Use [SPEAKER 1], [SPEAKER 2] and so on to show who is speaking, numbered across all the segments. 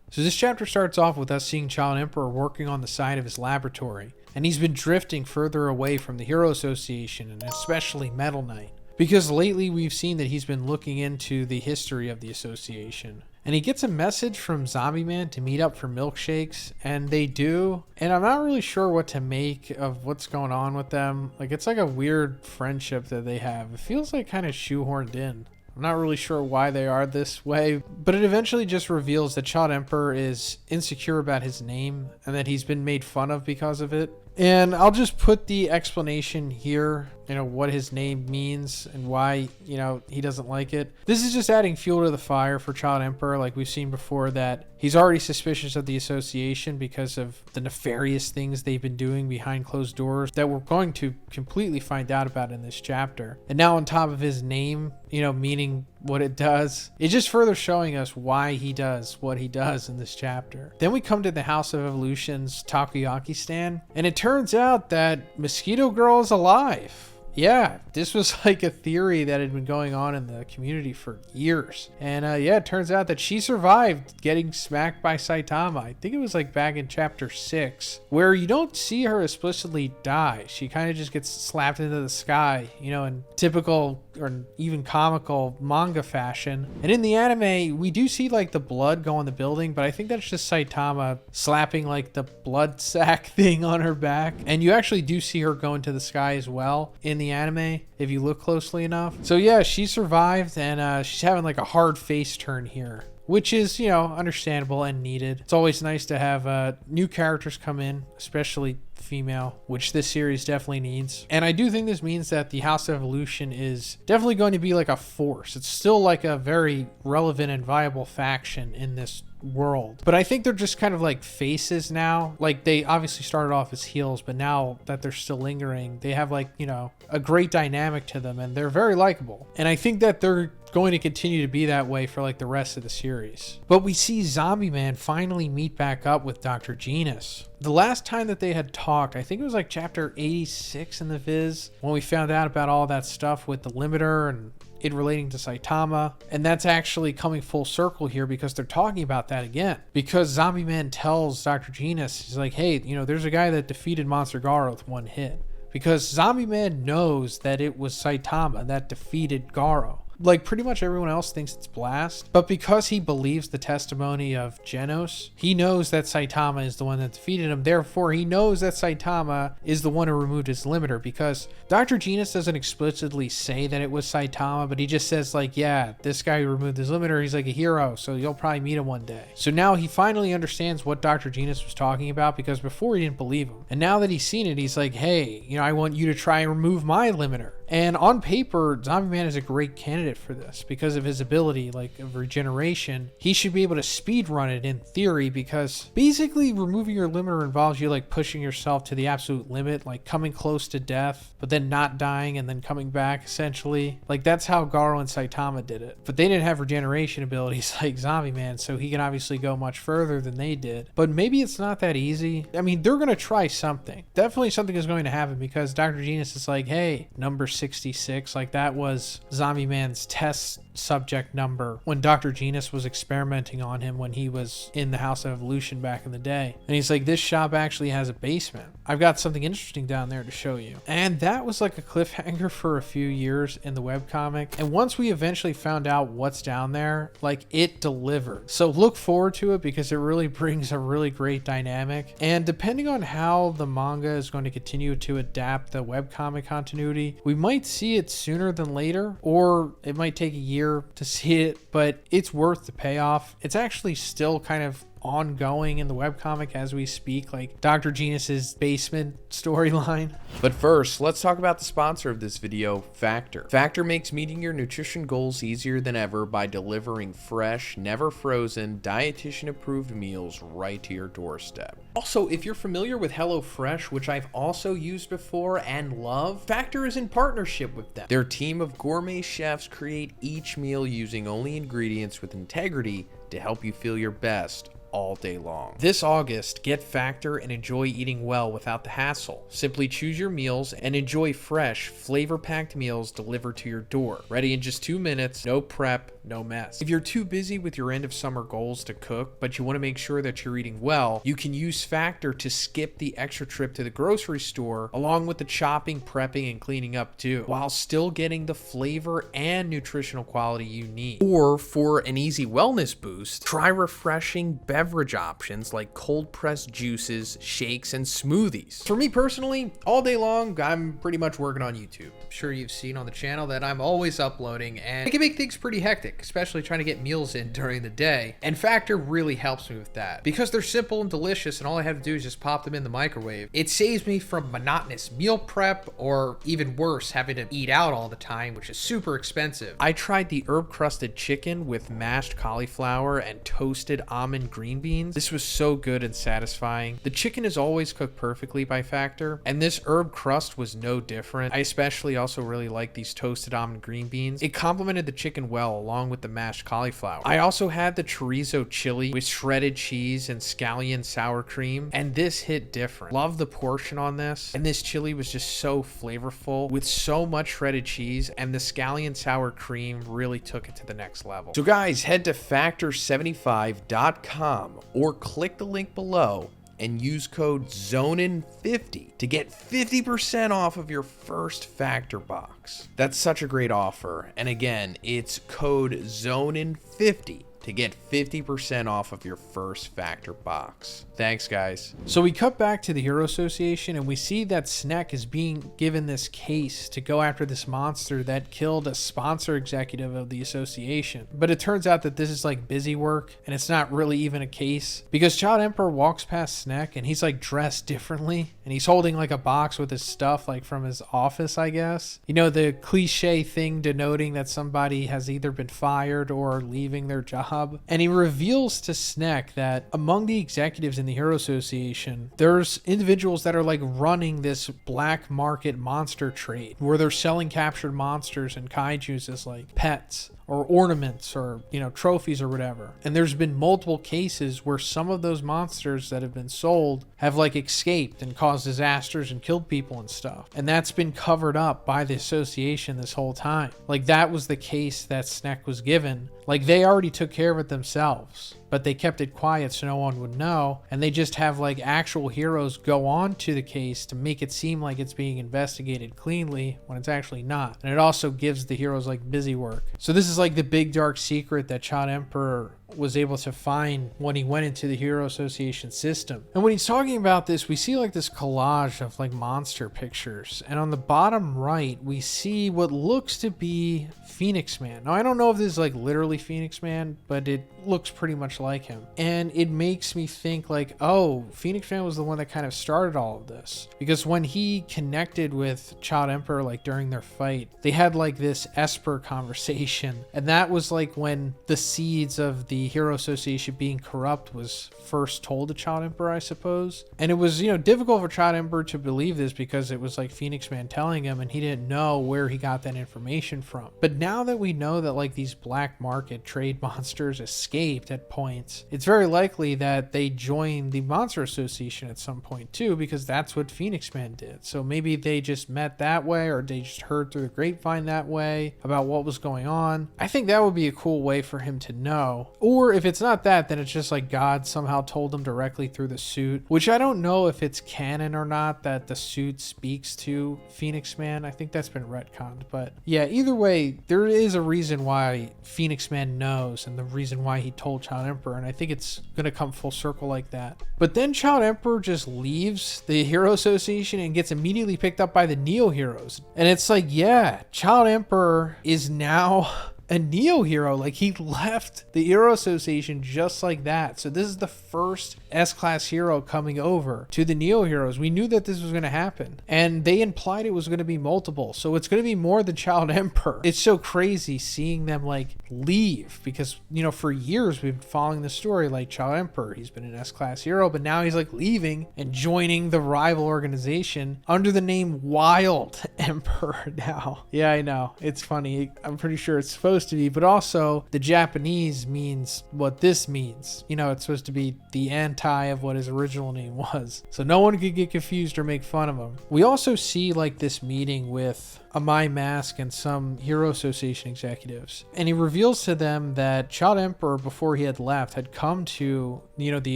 [SPEAKER 1] So this chapter starts off with us seeing Child Emperor working on the side of his laboratory, and he's been drifting further away from the Hero Association and especially Metal Knight, because lately we've seen that he's been looking into the history of the association. And he gets a message from Zombieman to meet up for milkshakes, and they do. And I'm not really sure what to make of what's going on with them. Like, it's like a weird friendship that they have. It feels like kind of shoehorned in. I'm not really sure why they are this way, but it eventually just reveals that Child Emperor is insecure about his name and that he's been made fun of because of it. And I'll just put the explanation here, what his name means and why, he doesn't like it. This is just adding fuel to the fire for Child Emperor. Like we've seen before, that he's already suspicious of the association because of the nefarious things they've been doing behind closed doors that we're going to completely find out about in this chapter. And now on top of his name, meaning what it does, it's just further showing us why he does what he does in this chapter. Then we come to the House of Evolution's takoyaki stand, and it turns out that Mosquito Girl is alive. Yeah, this was like a theory that had been going on in the community for years. And it turns out that she survived getting smacked by Saitama. I think it was like back in chapter 6, where you don't see her explicitly die. She kind of just gets slapped into the sky, in typical or even comical manga fashion. And in the anime, we do see like the blood go on the building, but I think that's just Saitama slapping like the blood sack thing on her back. And you actually do see her go into the sky as well in the anime if you look closely enough. So yeah, she survived, and she's having like a hard face turn here, which is, understandable and needed. It's always nice to have new characters come in, especially female, which this series definitely needs. And I do think this means that the House of Evolution is definitely going to be like a force. It's still like a very relevant and viable faction in this world, but I think they're just kind of like faces now. Like, they obviously started off as heels, but now that they're still lingering, they have like, a great dynamic to them, and they're very likable. And I think that they're going to continue to be that way for like the rest of the series. But we see Zombieman finally meet back up with Dr. Genus. The last time that they had talked, I think it was like chapter 86 in the Viz, when we found out about all that stuff with the limiter and it relating to Saitama. And that's actually coming full circle here, because they're talking about that again. Because Zombieman tells Dr. Genus, he's like, hey, there's a guy that defeated Monster Garo with one hit. Because Zombieman knows that it was Saitama that defeated Garo. Like, pretty much everyone else thinks it's Blast, but because he believes the testimony of Genus, he knows that Saitama is the one that defeated him. Therefore, he knows that Saitama is the one who removed his limiter, because Dr. Genus doesn't explicitly say that it was Saitama, but he just says like, yeah, this guy who removed his limiter, he's like a hero, so you'll probably meet him one day. So now he finally understands what Dr. Genus was talking about, because before he didn't believe him. And now that he's seen it, he's like, hey, I want you to try and remove my limiter. And on paper, Zombieman is a great candidate for this because of his ability, like, of regeneration. He should be able to speed run it in theory, because basically removing your limiter involves you like pushing yourself to the absolute limit, like coming close to death, but then not dying and then coming back, essentially. Like, that's how Garo and Saitama did it. But they didn't have regeneration abilities like Zombieman, so he can obviously go much further than they did. But maybe it's not that easy. I mean, they're going to try something. Definitely something is going to happen, because Dr. Genus is like, hey, number 66, like that was Zombieman's test subject number when Dr. Genus was experimenting on him when he was in the House of Evolution back in the day. And he's like, this shop actually has a basement. I've got something interesting down there to show you. And that was like a cliffhanger for a few years in the webcomic. And once we eventually found out what's down there, like, it delivered. So look forward to it, because it really brings a really great dynamic. And depending on how the manga is going to continue to adapt the webcomic continuity, we might see it sooner than later, or it might take a year to see it, but it's worth the payoff. It's actually still kind of ongoing in the webcomic as we speak, like Dr. Genus's basement storyline.
[SPEAKER 2] But first, let's talk about the sponsor of this video, Factor. Factor makes meeting your nutrition goals easier than ever by delivering fresh, never frozen, dietitian approved meals right to your doorstep. Also, if you're familiar with HelloFresh, which I've also used before and love, Factor is in partnership with them. Their team of gourmet chefs create each meal using only ingredients with integrity to help you feel your best all day long.
[SPEAKER 1] This August, get Factor and enjoy eating well without the hassle. Simply choose your meals and enjoy fresh, flavor-packed meals delivered to your door. Ready in just 2 minutes, no prep, no mess. If you're too busy with your end of summer goals to cook, but you want to make sure that you're eating well, you can use Factor to skip the extra trip to the grocery store, along with the chopping, prepping, and cleaning up too, while still getting the flavor and nutritional quality you need.
[SPEAKER 2] Or for an easy wellness boost, try refreshing beverage options like cold pressed juices, shakes, and smoothies.
[SPEAKER 1] For me personally, all day long, I'm pretty much working on YouTube. I'm sure you've seen on the channel that I'm always uploading, and it can make things pretty hectic, especially trying to get meals in during the day. And Factor really helps me with that. Because they're simple and delicious and all I have to do is just pop them in the microwave, it saves me from monotonous meal prep, or even worse, having to eat out all the time, which is super expensive.
[SPEAKER 2] I tried the herb crusted chicken with mashed cauliflower and toasted almond green beans.
[SPEAKER 1] This was so good and satisfying. The chicken is always cooked perfectly by Factor, and this herb crust was no different. I especially also really like these toasted almond green beans. It complemented the chicken well along with the mashed cauliflower. I also had the chorizo chili with shredded cheese and scallion sour cream, and this hit different. Love the portion on this, and this chili was just so flavorful with so much shredded cheese, and the scallion sour cream really took it to the next level.
[SPEAKER 2] So guys, head to factor75.com or click the link below and use code Zhoniin50 to get 50% off of your first Factor box. That's such a great offer. And again, it's code Zhoniin50 to get 50% off of your first Factor box. Thanks, guys.
[SPEAKER 1] So we cut back to the Hero Association and we see that Snek is being given this case to go after this monster that killed a sponsor executive of the association. But it turns out that this is like busy work and it's not really even a case, because Child Emperor walks past Snek and he's like dressed differently and he's holding like a box with his stuff like from his office, I guess. You know, the cliche thing denoting that somebody has either been fired or leaving their job. And he reveals to Snek that among the executives in the Hero Association, there's individuals that are like running this black market monster trade where they're selling captured monsters and kaijus as like pets or ornaments or, you know, trophies or whatever. And there's been multiple cases where some of those monsters that have been sold have like escaped and caused disasters and killed people and stuff. And that's been covered up by the association this whole time. Like that was the case that Snek was given. Like they already took care of it themselves, but they kept it quiet so no one would know. And they just have like actual heroes go on to the case to make it seem like it's being investigated cleanly when it's actually not. And it also gives the heroes like busy work. So this is like the big dark secret that Child Emperor was able to find when he went into the Hero Association system. And when he's talking about this, we see like this collage of like monster pictures. And on the bottom right, we see what looks to be Phoenix Man. Now, I don't know if this is like literally Phoenix Man, but it looks pretty much like him. And it makes me think like, oh, Phoenix Man was the one that kind of started all of this. Because when he connected with Child Emperor, like during their fight, they had like this Esper conversation. And that was like when the seeds of the Hero Association being corrupt was first told to Child Emperor, I suppose. And it was, you know, difficult for Child Emperor to believe this because it was like Phoenix Man telling him and he didn't know where he got that information from. But now that we know that like these black market trade monsters escaped at points, it's very likely that they joined the Monster Association at some point too, because that's what Phoenix Man did. So maybe they just met that way, or they just heard through the grapevine that way about what was going on. I think that would be a cool way for him to know. Or if it's not that, then it's just like God somehow told him directly through the suit, which I don't know if it's canon or not that the suit speaks to Phoenix Man. I think that's been retconned, but yeah, either way, there is a reason why Phoenix Man knows and the reason why he told Child Emperor, and I think it's gonna come full circle like that. But then Child Emperor just leaves the Hero Association and gets immediately picked up by the Neo Heroes. And it's like, yeah, Child Emperor is now a Neo hero. Like he left the Hero Association just like that. So this is the first S-class hero coming over to the Neo heroes. We knew that this was going to happen, and they implied it was going to be multiple. So it's going to be more than Child Emperor. It's so crazy seeing them like leave, because, you know, for years we've been following the story like Child Emperor. He's been an S-class hero, but now he's like leaving and joining the rival organization under the name Wild Emperor now. Yeah, I know. It's funny. I'm pretty sure it's supposed supposed to be, but also the Japanese means what this means. You know, it's supposed to be the anti of what his original name was. So no one could get confused or make fun of him. We also see like this meeting with Amai Mask and some Hero Association executives. And he reveals to them that Child Emperor, before he had left, had come to, the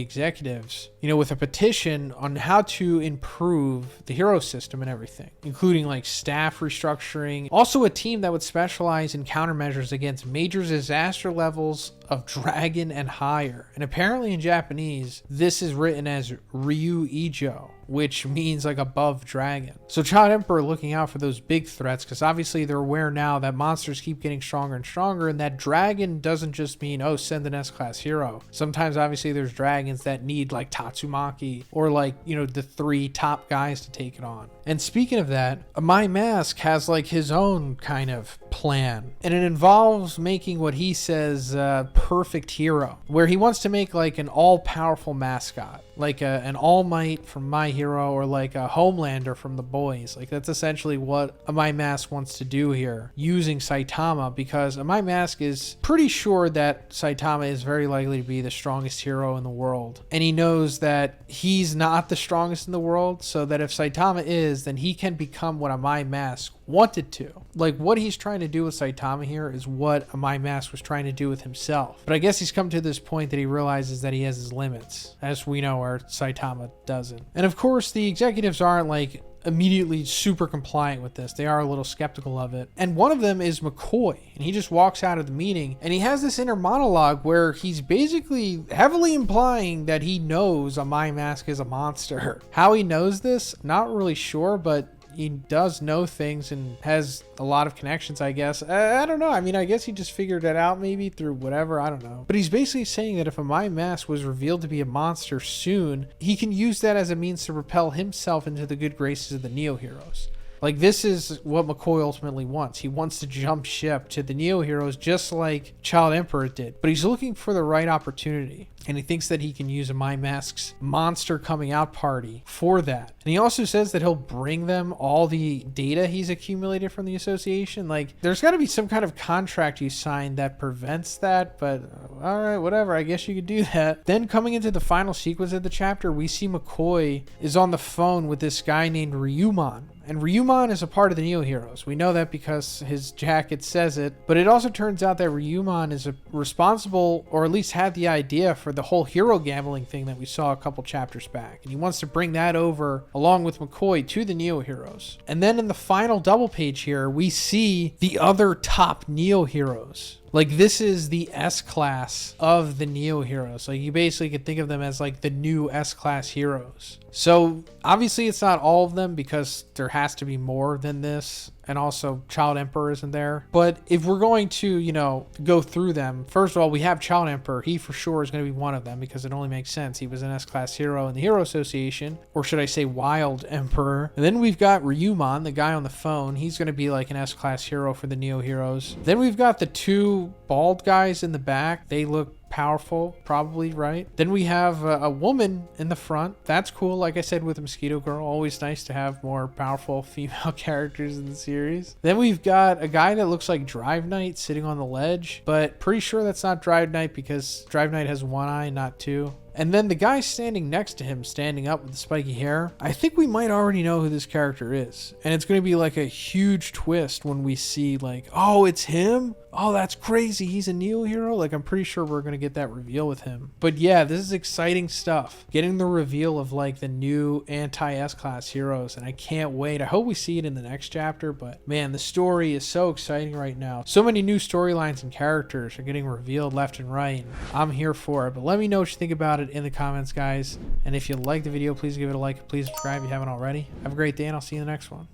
[SPEAKER 1] executives, with a petition on how to improve the hero system and everything, including like staff restructuring, also a team that would specialize in countermeasures against major disaster levels of dragon and higher. And apparently in Japanese, this is written as Ryu Ijo, which means like above dragon. So Child Emperor looking out for those big threats, because obviously they're aware now that monsters keep getting stronger and stronger, and that dragon doesn't just mean, oh, send an S-class hero. Sometimes obviously there's dragons that need like Tatsumaki or like, the 3 top guys to take it on. And speaking of that, Amai Mask has like his own kind of plan, and it involves making what he says perfect hero, where he wants to make like an all-powerful mascot, like an All Might from My Hero, or like a Homelander from The Boys. Like that's essentially what Amai Mask wants to do here, using Saitama, because Amai Mask is pretty sure that Saitama is very likely to be the strongest hero in the world, and he knows that he's not the strongest in the world, so that if Saitama is, then he can become what Amai Mask wanted to. Like what he's trying to do with Saitama here is what Amai Mask was trying to do with himself. But I guess he's come to this point that he realizes that he has his limits, as we know, where Saitama doesn't. And of course, the executives aren't like immediately super compliant with this. They are a little skeptical of it. And one of them is McCoy, and he just walks out of the meeting and he has this inner monologue where he's basically heavily implying that he knows Amai Mask is a monster. How he knows this, not really sure, but he does know things and has a lot of connections, I guess. I don't know. I mean, I guess he just figured it out maybe through whatever. I don't know. But he's basically saying that if Amai Mask was revealed to be a monster soon, he can use that as a means to propel himself into the good graces of the Neo Heroes. Like, this is what McCoy ultimately wants. He wants to jump ship to the Neo Heroes just like Child Emperor did. But he's looking for the right opportunity. And he thinks that he can use Amai Mask's monster coming out party for that. And he also says that he'll bring them all the data he's accumulated from the association. Like, there's got to be some kind of contract you sign that prevents that. But all right, whatever. I guess you could do that. Then coming into the final sequence of the chapter, we see McCoy is on the phone with this guy named Ryuman. And Ryuman is a part of the Neo Heroes. We know that because his jacket says it. But it also turns out that Ryuman is responsible, or at least had the idea for the whole hero gambling thing that we saw a couple chapters back. And he wants to bring that over along with McCoy to the Neo Heroes. And then in the final double page here, we see the other top Neo Heroes. Like, this is the S-class of the Neo Heroes. Like, you basically could think of them as like the new S-class heroes. So obviously it's not all of them, because there has to be more than this. And also Child Emperor isn't there. But if we're going to, go through them, first of all, we have Child Emperor. He for sure is going to be one of them, because it only makes sense. He was an S-class hero in the Hero Association, or should I say Wild Emperor. And then we've got Ryuman, the guy on the phone. He's going to be like an S-class hero for the Neo Heroes. Then we've got the 2 bald guys in the back. They look powerful, probably, right? Then we have a woman in the front. That's cool. Like I said with the Mosquito Girl, always nice to have more powerful female characters in the series. Then we've got a guy that looks like Drive Knight sitting on the ledge, but pretty sure that's not Drive Knight, because Drive Knight has 1 eye, not 2. And then the guy standing next to him, standing up with the spiky hair, I think we might already know who this character is. And it's going to be like a huge twist when we see like, oh, it's him? Oh, that's crazy. He's a Neo hero? Like, I'm pretty sure we're going to get that reveal with him. But yeah, this is exciting stuff. Getting the reveal of like the new anti-S-class heroes. And I can't wait. I hope we see it in the next chapter. But man, the story is so exciting right now. So many new storylines and characters are getting revealed left and right. I'm here for it. But let me know what you think about it in the comments, guys. And if you like the video, please give it a like. Please subscribe if you haven't already. Have a great day, and I'll see you in the next one.